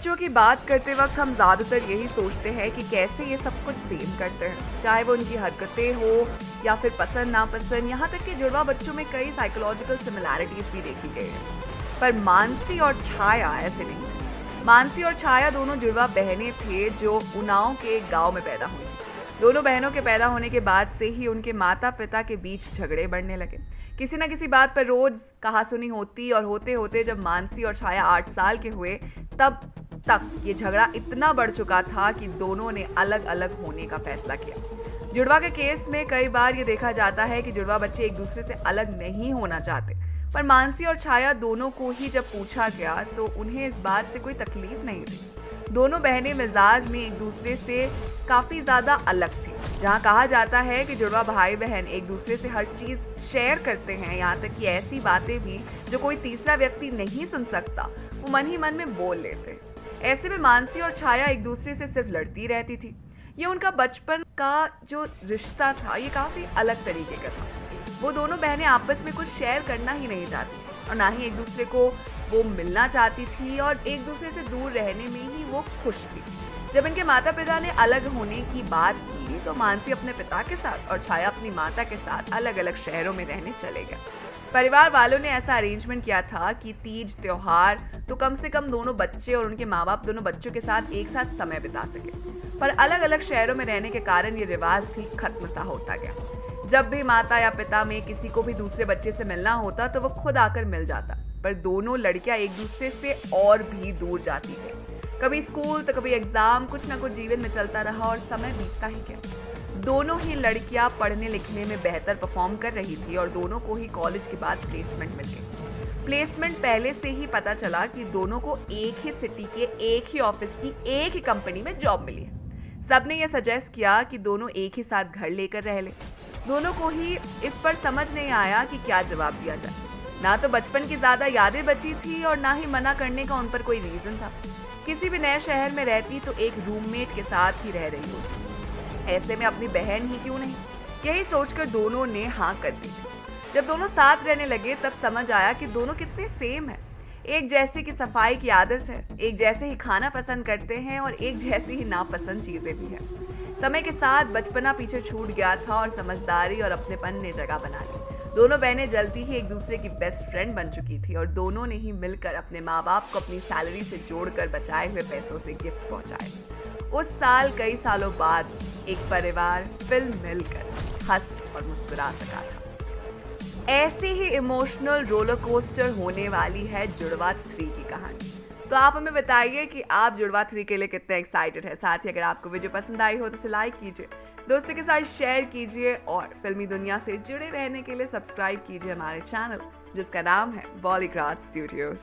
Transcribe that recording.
बच्चों की बात करते वक्त हम ज़्यादातर यही सोचते हैं कि कैसे ये सब कुछ सेम करते हैं, चाहे वो उनकी हरकतें हो या फिर पसंद नापसंद। यहाँ तक कि जुड़वा बच्चों में कई साइकोलॉजिकल सिमिलैरिटीज भी देखी गई है। पर मानसी और छाया ऐसे नहीं। मानसी और छाया दोनों जुड़वा बहनें थे जो उन्नाव के एक गाँव में पैदा हुई। दोनों बहनों के पैदा होने के बाद से ही उनके माता पिता के बीच झगड़े बढ़ने लगे। किसी न किसी बात पर रोज कहासुनी होती और होते होते जब मानसी और छाया 8 साल के हुए तब तक ये झगड़ा इतना बढ़ चुका था कि दोनों ने अलग अलग होने का फैसला किया। जुड़वा के केस में कई बार ये देखा जाता है कि जुड़वा बच्चे एक दूसरे से अलग नहीं होना चाहते, पर मानसी और छाया दोनों को ही जब पूछा गया तो उन्हें इस बात से कोई तकलीफ नहीं थी। दोनों बहनें मिजाज में एक दूसरे से काफी ज्यादा अलग थी। जहाँ कहा जाता है कि जुड़वा भाई बहन एक दूसरे से हर चीज शेयर करते हैं, यहाँ तक कि ऐसी बातें भी जो कोई तीसरा व्यक्ति नहीं सुन सकता, वो मन ही मन में बोल लेते हैं। ऐसे में मानसी और छाया एक दूसरे से सिर्फ लड़ती रहती थी। ये उनका बचपन का जो रिश्ता था ये काफी अलग तरीके का था। वो दोनों बहनें आपस में कुछ शेयर करना ही नहीं चाहती और ना ही एक दूसरे को वो मिलना चाहती थी और एक दूसरे से दूर रहने में ही वो खुश थी। जब इनके माता पिता ने अलग होने की बात की तो मानसी अपने पिता के साथ और छाया अपनी माता के साथ अलग अलग शहरों में रहने चले गए। परिवार वालों ने ऐसा अरेंजमेंट किया था कि तीज त्योहार तो कम से कम दोनों बच्चे और उनके माँ बाप दोनों बच्चों के साथ एक साथ समय बिता सके, पर अलग अलग शहरों में रहने के कारण ये रिवाज भी खत्म सा होता गया। जब भी माता या पिता में किसी को भी दूसरे बच्चे से मिलना होता तो वो खुद आकर मिल जाता, पर दोनों लड़कियां एक दूसरे से और भी दूर जाती थी। कभी स्कूल तो कभी एग्जाम, कुछ ना कुछ जीवन में चलता रहा और समय बीतता ही गया। दोनों ही लड़कियां पढ़ने लिखने में बेहतर परफॉर्म कर रही थी और दोनों को ही कॉलेज के बाद प्लेसमेंट मिल गई। प्लेसमेंट पहले से ही पता चला कि दोनों को एक ही सिटी के एक ही ऑफिस की एक ही कंपनी में जॉब मिली है। सबने ये सजेस्ट किया कि दोनों एक ही साथ घर लेकर रह ले। दोनों को ही इस पर समझ नहीं आया कि क्या जवाब दिया जाए। ना तो बचपन की ज्यादा यादें बची थी और ना ही मना करने का उन पर कोई रीजन था। किसी भी नए शहर में रहती तो एक रूममेट के साथ ही रह रही होती, ऐसे में अपनी बहन ही क्यों नहीं, यही सोचकर दोनों ने हाँ कर दी। जब दोनों साथ रहने लगे तब समझ आया कि दोनों कितने सेम हैं। एक जैसे की सफाई की आदत है, एक जैसे ही खाना पसंद करते हैं और एक जैसी ही नापसंद चीजें भी हैं। समय के साथ बचपना पीछे छूट गया था और समझदारी और अपनेपन ने जगह बना ली। दोनों बहनें जल्दी ही एक दूसरे की बेस्ट फ्रेंड बन चुकी थी और दोनों ने ही मिलकर अपने माँ बाप को अपनी सैलरी से जोड़कर बचाए हुए पैसों से गिफ्ट पहुंचाए। उस साल कई सालों बाद एक परिवार फिर मिलकर हंस और मुस्कुरा सका था। ऐसी ही इमोशनल रोलर कोस्टर होने वाली है जुड़वा 3 की कहानी। तो आप हमें बताइए कि आप जुड़वा 3 के लिए कितने एक्साइटेड है। साथ ही अगर आपको वीडियो पसंद आई हो तो इसे लाइक कीजिए, दोस्तों के साथ शेयर कीजिए और फिल्मी दुनिया से जुड़े रहने के लिए सब्सक्राइब कीजिए हमारे चैनल जिसका नाम है बॉलीग्राड स्टूडियोज।